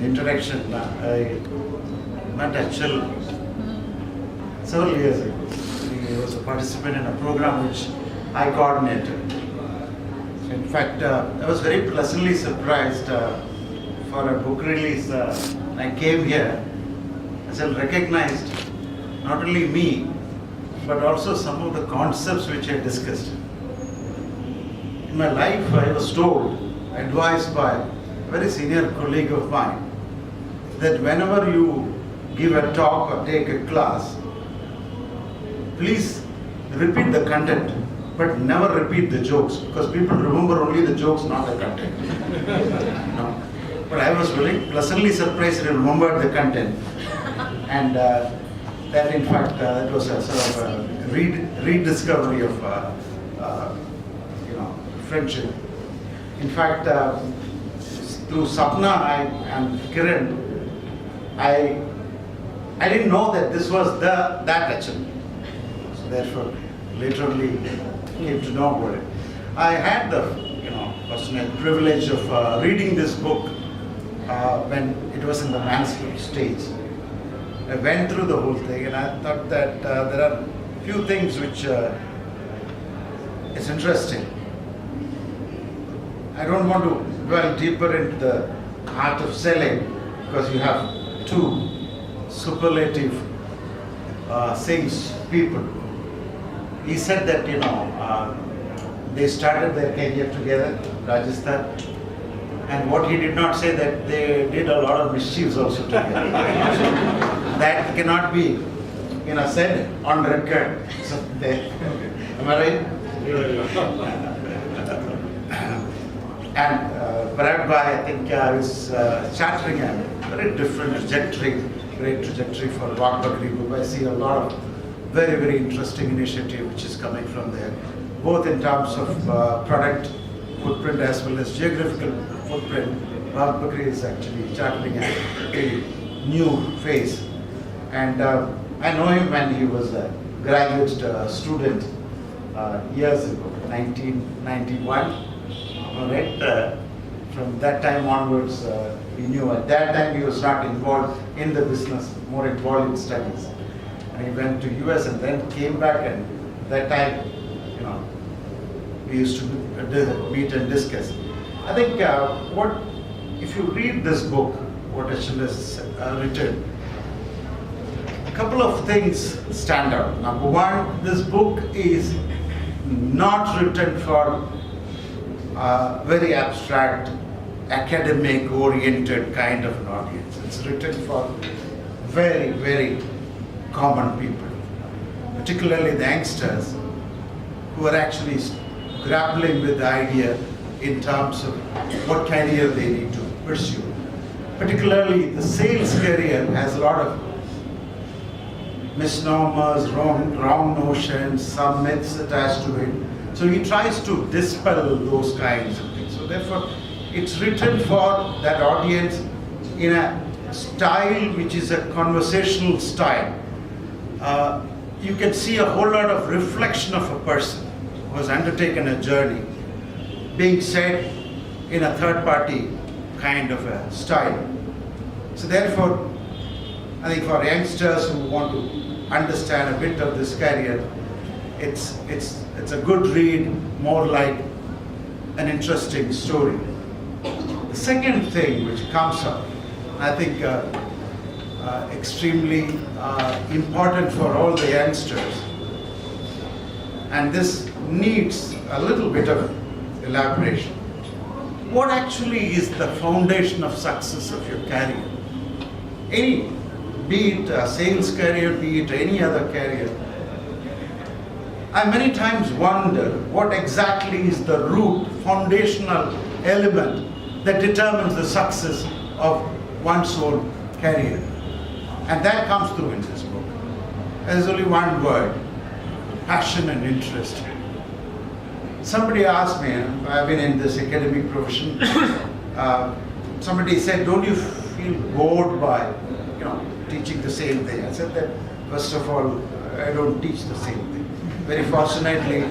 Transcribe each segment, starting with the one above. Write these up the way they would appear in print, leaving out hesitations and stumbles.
the introduction, I met Achal several years ago. He was a participant in a program which I coordinated. In fact, I was very pleasantly surprised for a book release. I came here, Achal recognized not only me, but also some of the concepts which I discussed. In my life, I was told, advised by a very senior colleague of mine, that whenever you give a talk or take a class, please repeat the content, but never repeat the jokes, because people remember only the jokes, not the content. No. But I was very pleasantly surprised and remembered the content. And that in fact, that was a sort of a rediscovery of friendship. In fact, through Sapna and Kiran, I didn't know that this was that Achal. So therefore, literally came to know about it. I had the personal privilege of reading this book when it was in the manuscript stage. I went through the whole thing, and I thought that there are few things which is interesting. I don't want to dwell deeper into the art of selling, because you have two superlative sales people. He said that they started their career together, Rajasthan, and what he did not say that they did a lot of mischiefs also together. That cannot be said on record. So am I right? And Parag, I think is charting a very different trajectory, great trajectory for Vakbakri Group. I see a lot of very, very interesting initiative which is coming from there, both in terms of product footprint as well as geographical footprint. Vakbakri is actually charting a very new phase. And I know him when he was a graduate student years ago, 1991. Right? From that time onwards, we knew at that time he was not involved in the business, more involved in studies. And he went to US and then came back, and that time, we used to meet and discuss. I think if you read this book, what Achal has written, a couple of things stand out. Number one, this book is not written for very abstract, academic-oriented kind of an audience. It's written for very, very common people, particularly the youngsters who are actually grappling with the idea in terms of what career they need to pursue. Particularly the sales career has a lot of misnomers, wrong notions, some myths attached to it. So he tries to dispel those kinds of things. So therefore, it's written for that audience in a style which is a conversational style. You can see a whole lot of reflection of a person who has undertaken a journey being said in a third-party kind of a style. So therefore, I think for youngsters who want to understand a bit of this career, it's a good read, more like an interesting story. The second thing which comes up, I think extremely important for all the youngsters, and this needs a little bit of elaboration. What actually is the foundation of success of your career? Be it a sales career, be it any other career, I many times wonder what exactly is the root, foundational element that determines the success of one's own career. And that comes through in this book. There's only one word: passion and interest. Somebody asked me, I've been in this academic profession, somebody said, don't you feel bored by teaching the same thing? I said that, first of all, I don't teach the same thing. Very fortunately,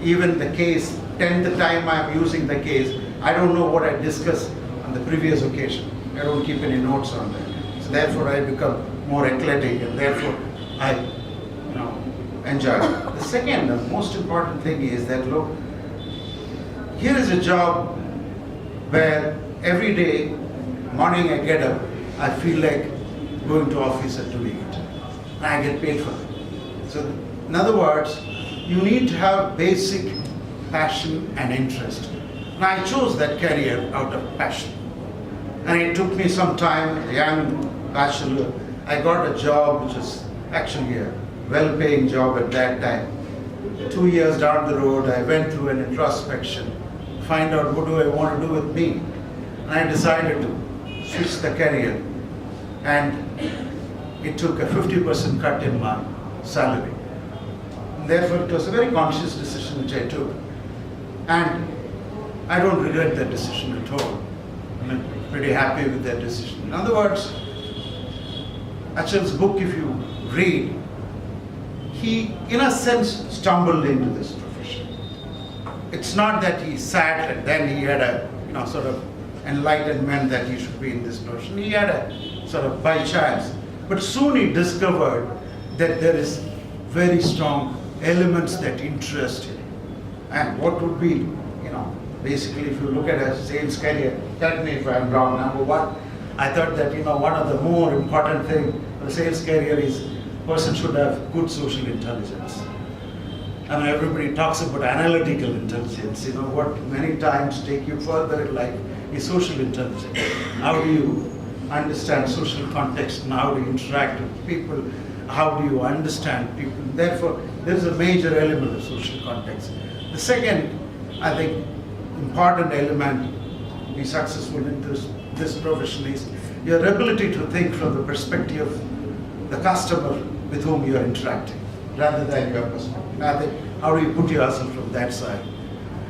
even the case, 10th time I'm using the case, I don't know what I discussed on the previous occasion. I don't keep any notes on that. So therefore I become more eclectic, and therefore I enjoy it. The second, the most important thing is that, look, here is a job where every day, morning I get up, I feel like going to office and doing it. And I get paid for it. So in other words, you need to have basic passion and interest. And I chose that career out of passion. And it took me some time, as a young bachelor, I got a job which was actually a well-paying job at that time. 2 years down the road, I went through an introspection, find out what do I want to do with me. And I decided to switch the career. And it took a 50% cut in my salary. And therefore, it was a very conscious decision which I took. And I don't regret that decision at all. I'm pretty happy with that decision. In other words, Achal's book, if you read, he, in a sense, stumbled into this profession. It's not that he sat and then he had a, sort of enlightenment that he should be in this profession. He had a sort of by chance. But soon he discovered that there is very strong elements that interest him. And what would be, basically if you look at a sales career, correct me if I'm wrong, number one, I thought that, one of the more important things for a sales career is person should have good social intelligence. I mean, everybody talks about analytical intelligence, what many times take you further in life is social intelligence. How do you understand social context and how do you interact with people? How do you understand people? Therefore, there is a major element of social context. The second, I think, important element to be successful in this profession is your ability to think from the perspective of the customer with whom you are interacting, rather than your perspective. How do you put yourself from that side?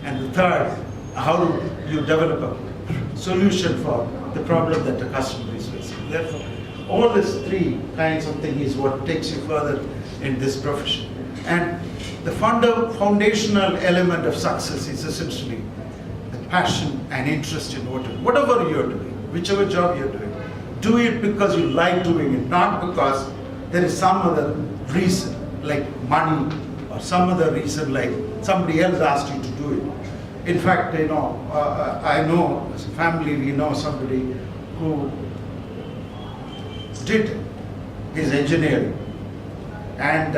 And the third, how do you develop a solution for the problem that the customer is facing? Therefore, all these three kinds of things is what takes you further in this profession. And the foundational element of success is essentially the passion and interest in whatever you're doing, whichever job you're doing. Do it because you like doing it, not because there is some other reason, like money, or some other reason, like somebody else asked you to do it. In fact, I know, as a family, we know somebody who did his engineering, and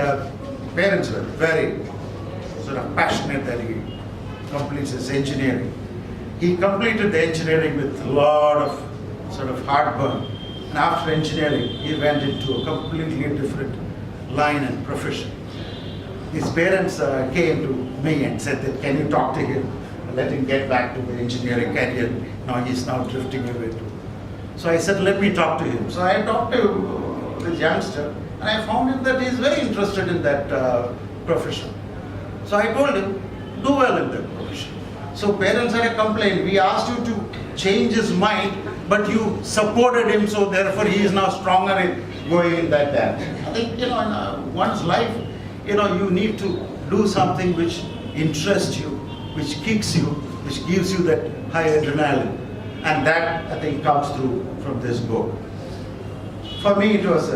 parents were very sort of passionate that he completes his engineering. He completed the engineering with a lot of sort of heartburn, and after engineering, he went into a completely different line and profession. His parents came to me and said that, can you talk to him, let him get back to the engineering career. Now he's now drifting away too. So I said, let me talk to him. So I talked to this youngster, and I found him that he's very interested in that profession. So I told him, do well in that profession. So parents had a complaint. We asked you to change his mind, but you supported him, so therefore he is now stronger in going in that direction. I think, in one's life, you need to do something which interests you, which kicks you, which gives you that high adrenaline. And that, I think, comes through from this book. For me, it was,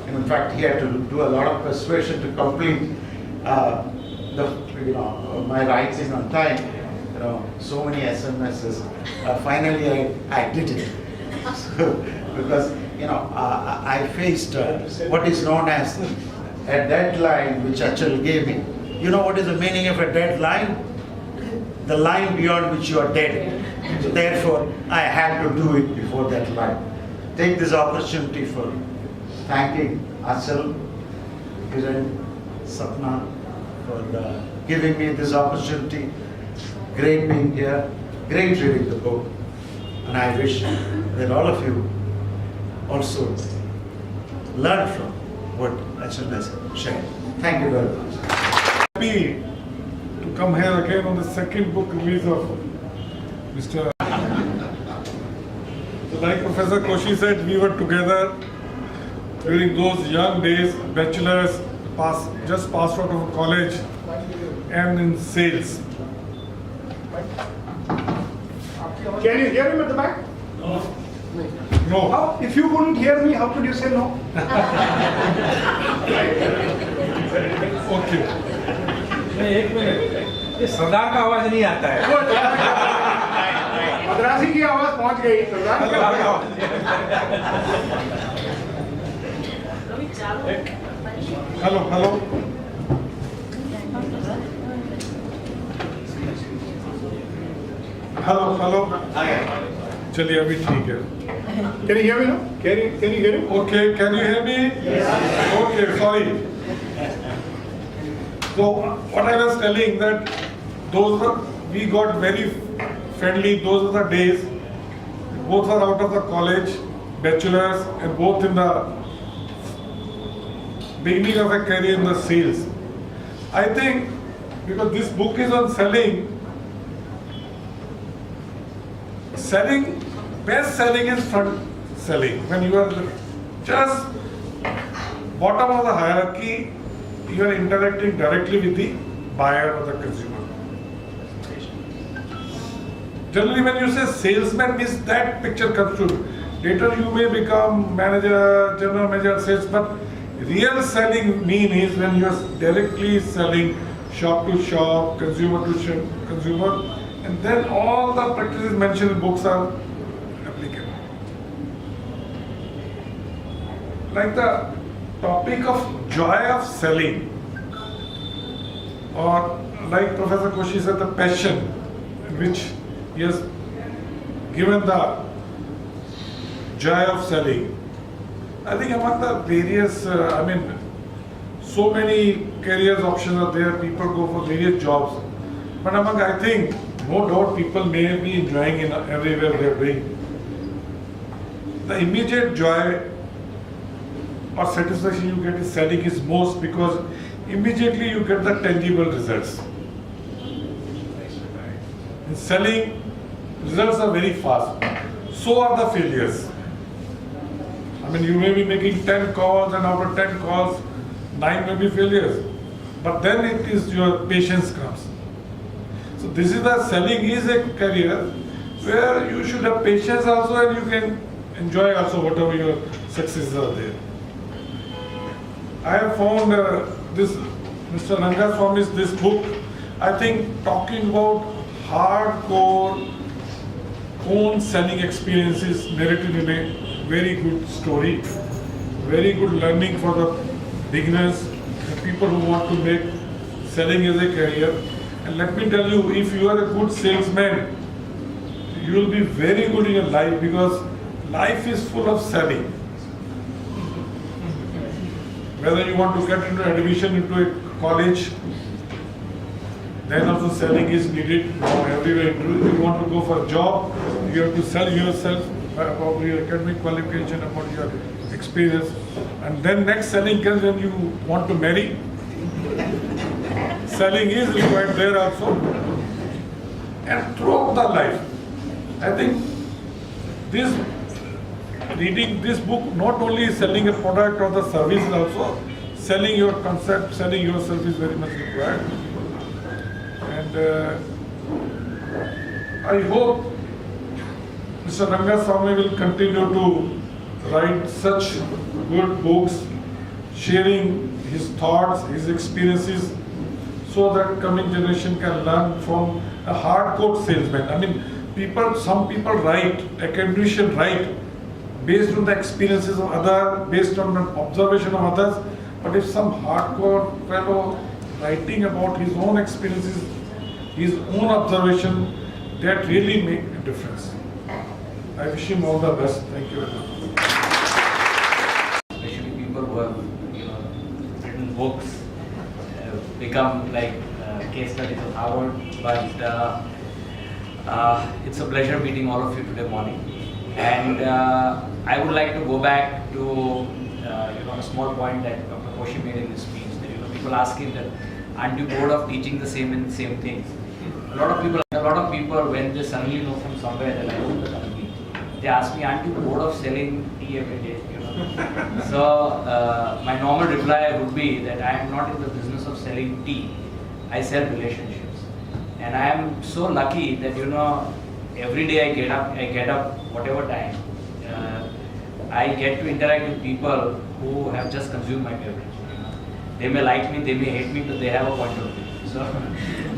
in fact, he had to do a lot of persuasion to complete my writing on time. So many SMSs. Finally, I did it. Because, I faced what is known as a deadline which Achal gave me. You know what is the meaning of a deadline? The line beyond which you are dead. So therefore, I had to do it before that line. Take this opportunity for thanking Achal, Kiran, Sapna for giving me this opportunity. Great being here, great reading the book. And I wish that all of you also learn from what Achal has shared. Thank you very much. Happy to come here again on the second book release of Mr. So like Professor Koshy said, we were together during those young days, bachelors, just passed out of college and in sales. Can you hear him at the back? No. How, if you couldn't hear me, how could you say no? Okay. नहीं, एक minute, ये सदा का आवाज नहीं आता है। मद्रासी की आवाज पहुंच गई सरदार की आवाज। हेलो हेलो हेलो हेलो चलिए अभी ठीक है Can you hear me now? Can you hear me? Okay, can you hear me? Yes. Okay, sorry. So what I was telling that we got very friendly. Those are the days. Both are out of the college, bachelors, and both in the beginning of a career in the sales. I think because this book is on selling, best selling is front selling. When you are just bottom of the hierarchy, you are interacting directly with the buyer or the consumer. Generally, when you say salesman, means that picture comes to. Later, you may become manager, general manager, sales, but real selling is when you are directly selling shop to shop, consumer to consumer, and then all the practices mentioned in books are applicable. Like the topic of joy of selling, or like Professor Koshy said, the passion which he has given the joy of selling. I think among the various, so many careers options are there, people go for various jobs. But among, I think, no doubt people may be enjoying in everywhere they are doing. The immediate joy or satisfaction you get in selling is most because immediately you get the tangible results. In selling, results are very fast. So are the failures. You may be making 10 calls and out of 10 calls, 9 may be failures. But then it is your patience comes. So this is the selling is a career where you should have patience also and you can enjoy also whatever your successes are there. I have found this Mr. Rangaswamy's this book, I think talking about hardcore own selling experiences narrated in a very good story, very good learning for the beginners, the people who want to make selling as a career. And let me tell you, if you are a good salesman, you will be very good in your life because life is full of selling. Whether you want to get into admission into a college, then also selling is needed everywhere. If you want to go for a job, you have to sell yourself about your academic qualification, about your experience. And then next selling comes when you want to marry. Selling is required there also. And throughout the life, I think reading this book not only selling a product or the service, is also selling your concept, selling yourself is very much required. And I hope Mr. Rangaswamy will continue to write such good books, sharing his thoughts, his experiences, so that coming generation can learn from a hardcore salesman. Some people write, academicians write based on the experiences of others, based on an observation of others. But if some hardcore fellow writing about his own experiences, his own observation, that really make a difference. I wish him all the best. Thank you very much. Especially people who have written books, become like case studies of Harvard. But it's a pleasure meeting all of you today morning. And I would like to go back to a small point that Dr. Koshy made in his speech. That people ask him that, aren't you bored of teaching the same things? A lot of people, when they suddenly know from somewhere that I own the company, they ask me, aren't you bored of selling tea every day? So my normal reply would be that I am not in the business of selling tea. I sell relationships, and I am so lucky that every day I get up whatever time. I get to interact with people who have just consumed my beverage. You know. They may like me, they may hate me, but they have a point of view. So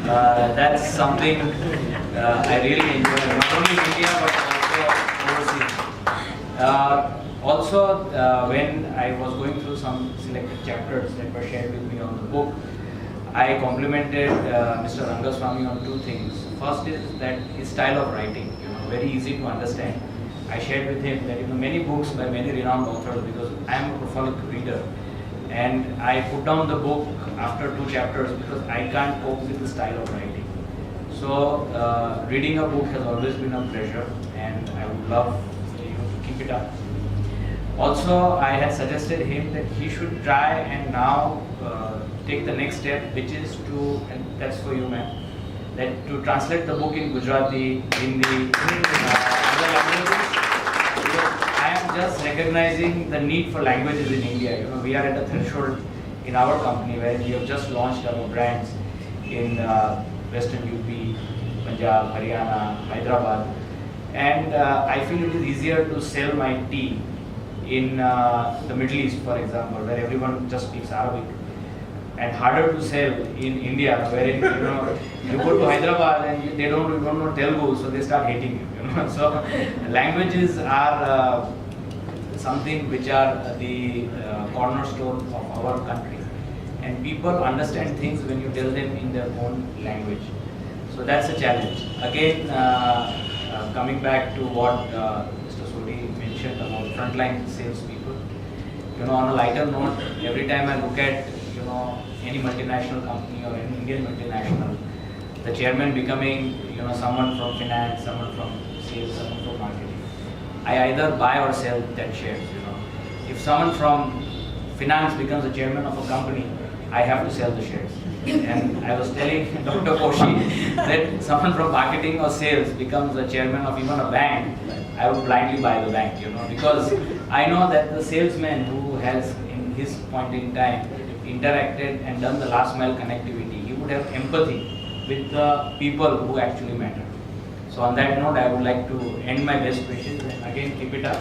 that's something I really enjoy, not only in India but also overseas. When I was going through some selected chapters that were shared with me on the book, I complimented Mr. Rangaswamy on two things. First is that his style of writing, very easy to understand. I shared with him that many books by many renowned authors, because I am a prolific reader, and I put down the book after 2 chapters because I can't cope with the style of writing. So reading a book has always been a pleasure, and I would love to keep it up. Also, I had suggested him that he should try and now take the next step, which is to, and that's for you, ma'am, that to translate the book in Gujarati, Hindi, other languages. Because I am just recognizing the need for languages in India. We are at a threshold in our company where we have just launched our brands in Western UP, Punjab, Haryana, Hyderabad, and I feel it is easier to sell my tea in the Middle East, for example, where everyone just speaks Arabic, and harder to sell in India, wherein you go to Hyderabad and they don't know Telugu, so they start hating you. So languages are something which are the cornerstone of our country, and people understand things when you tell them in their own language. So that's a challenge. Again, coming back to what Mr. Sodi mentioned about frontline salespeople. On a lighter note, every time I look at any multinational company or any Indian multinational, the chairman becoming someone from finance, someone from sales, someone from marketing, I either buy or sell that shares. If someone from finance becomes the chairman of a company, I have to sell the shares. And I was telling Dr. Koshy that someone from marketing or sales becomes the chairman of even a bank, I would blindly buy the bank, because I know that the salesman who has in his point in time interacted and done the last mile connectivity, he would have empathy with the people who actually matter. So on that note, I would like to end my best wishes and again keep it up.